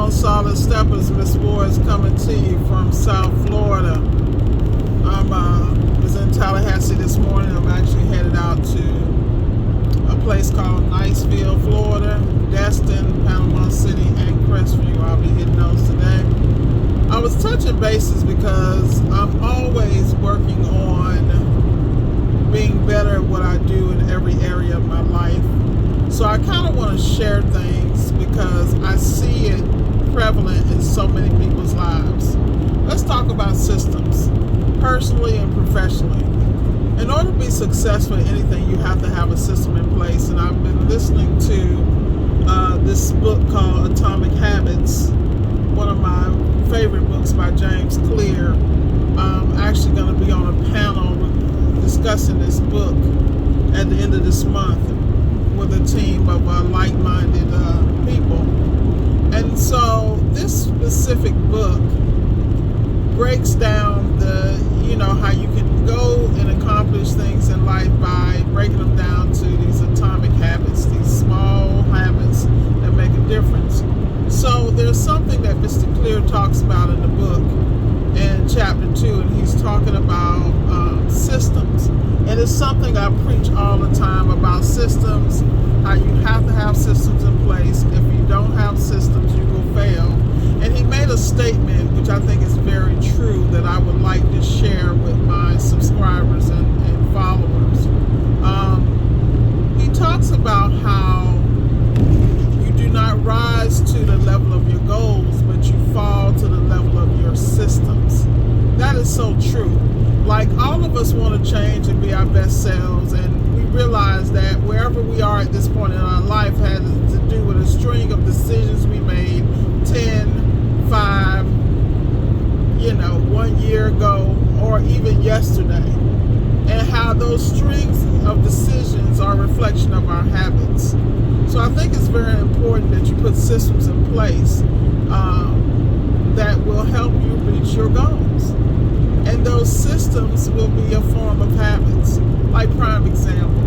on Solid Steppers. Miss Ward is coming to you from South Florida. I was in Tallahassee this morning. I'm actually headed out to a place called Niceville, Florida, Destin, Panama City, and Crestview. I'll be hitting those today. I was touching bases because I'm always working on being better at what I do in every area of my life. So I kind of want to share things because I see it prevalent in so many people's lives. Let's talk about systems, personally and professionally. In order to be successful in anything, you have to have a system in place. And I've been listening to this book called Atomic Habits, one of my favorite books by James Clear. I'm actually going to be on a panel discussing this book at the end of this month with a team of like-minded people. And so this specific book breaks down how you can go and accomplish things in life by breaking them down to these atomic habits, these small habits that make a difference. So there's something that Mr. Clear talks about in the book in chapter 2, and he's talking about systems. And it's something I preach all the time about systems, how you have to have systems in place. If you don't have systems, you will fail. And he made a statement, which I think is very true, that I would like to share with my subscribers and followers. He talks about how you do not rise to the level of your goals, but you fall to the level of your systems. That is so true. Like, all of us want to change and be our best selves, and we realize that wherever we are at this point in our life has to do with a string of decisions we made 10, 5, 1 year ago, or even yesterday, and how those strings of decisions are a reflection of our habits. So I think it's very important that you put systems in place that will help you reach your goals. And those systems will be a form of habits. Like, prime example,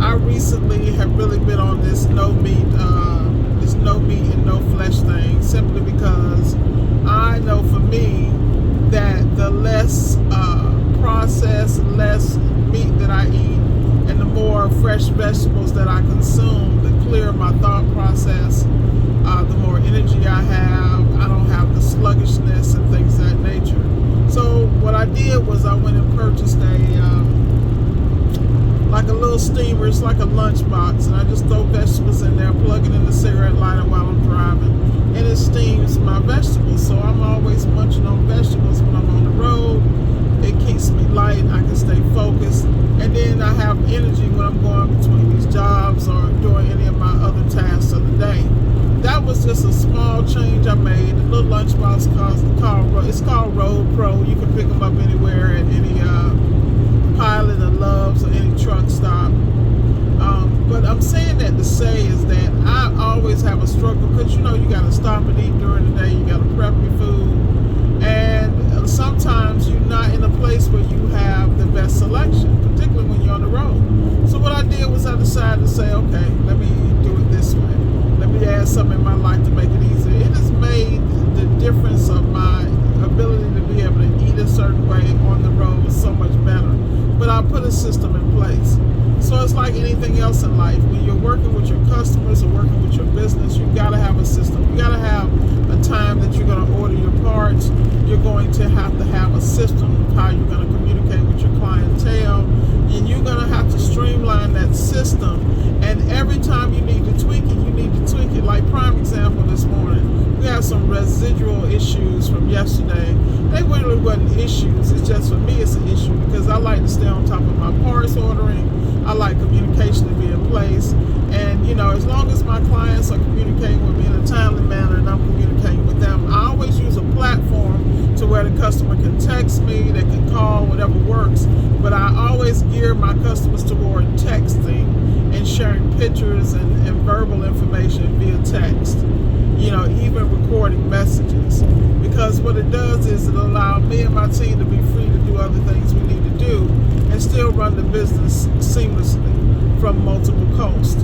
I recently have really been on this no meat and no flesh thing, simply because I know for me that the less processed, less meat that I eat, and the more fresh vegetables that I consume, the clearer my thought process, the more energy I have. I don't have the sluggishness and things of that nature. So what I did was I went and purchased like a little steamer. It's like a lunchbox, and I just throw vegetables in there, plug it in the cigarette lighter while I'm driving, and it steams my vegetables. So I'm always munching on vegetables when I'm on the road. It keeps me light. I can stay focused, and then I have energy when I'm going between these jobs or doing any of my other tasks of the day. That was just a small change I made. The little lunchbox it's called Road Pro. You can pick them up anywhere at any Pilot or Love's or any truck stop. But I'm saying that to say is that I always have a struggle, because you got to stop and eat during the day. You got to prep your food, and sometimes you're not in a place where you have the best selection, particularly when you're on the road. So what I did was I decided to say, okay, let me do it this way. Let me add something in my life to make it easier. It has made the difference of my ability to be able to eat a certain way on the road so much better. But I put a system in place. So it's like anything else in life. When you're working with your customers or working with your business, you got to have a system. You got to have a time that you're going to order your parts. You're going to have a system of how you're going to communicate with your clientele. And you're going to have to streamline that system. And every time you need to tweak it, you need to tweak it. Like, prime example, this morning, we had some residual issues from yesterday. They really wasn't issues. It's just, for me, it's an issue because I like to stay on top of my parts ordering. I like communication to be in place. And, as long as my clients are communicating with me in a timely manner and I'm communicating with them, I always use a platform to where the customer can text me, they can call, whatever works. But I always gear my customers toward texting and sharing pictures and verbal information via text. Even recording messages. Because what it does is it allows me and my team to be free to do other things we need to do and still run the business seamlessly from multiple coasts.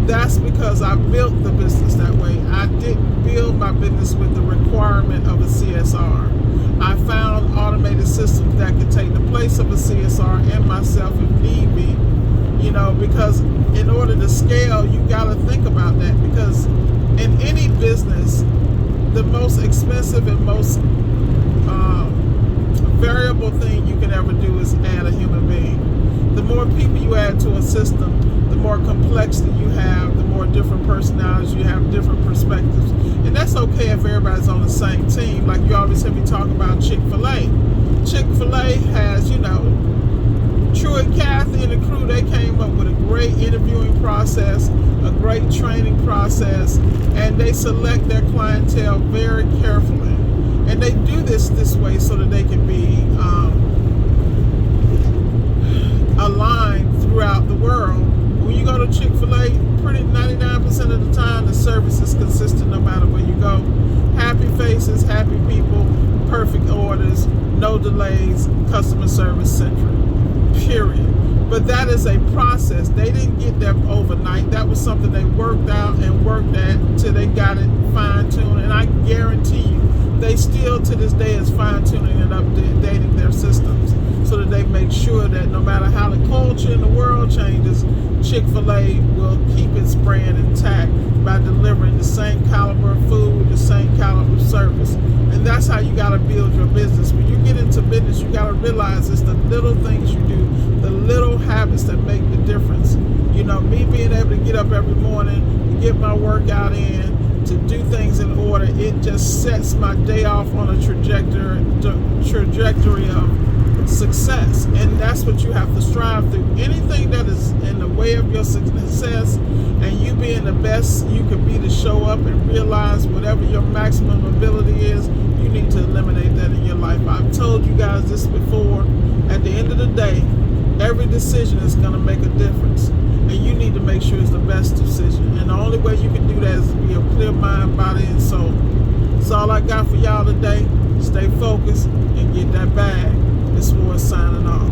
That's because I built the business that way. I didn't build my business with the requirement of a CSR. I found automated systems that could take the place of a CSR and myself if need be. You know, because in order to scale, you got to think about that, because in any business, the most expensive and most variable thing you can ever do is add a human being. The more people you add to a system, the more complexity you have, the more different personalities you have, different perspectives. And that's okay if everybody's on the same team. Like you always hear me talk about Chick-fil-A. Chick-fil-A has, you know, True and Kathy and the crew, they came up with a great interviewing process, a great training process, and they select their clientele very carefully. And they do this way so that they can be aligned throughout the world. When you go to Chick-fil-A, pretty 99% of the time, the service is consistent no matter where you go. Happy faces, happy people, perfect orders, no delays, customer service centric. Period. But that is a process. They didn't get there overnight. That was something they worked out and worked at until they got it fine-tuned. And I guarantee you, they still to this day is fine-tuning and updating their systems so that they make sure that no matter how the culture in the world changes, Chick-fil-A will keep its brand intact by delivering the same caliber of food, the same caliber of service. And that's how you got to build your business. When you get into business, you got to realize it's the little things you do, the little habits that make the difference. You know, me being able to get up every morning, to get my workout in, to do things in order, it just sets my day off on a trajectory of success. And that's what you have to strive through. Anything that is in the way of your success and you being the best you can be to show up and realize whatever your maximum ability is, you need to eliminate that in your life. I've told you guys this before. At the end of the day, every decision is going to make a difference, and you need to make sure it's the best decision. And the only way you can do that is to be a clear mind, body, and soul. That's all I got for y'all today. Stay focused and get that bag. This was signing off.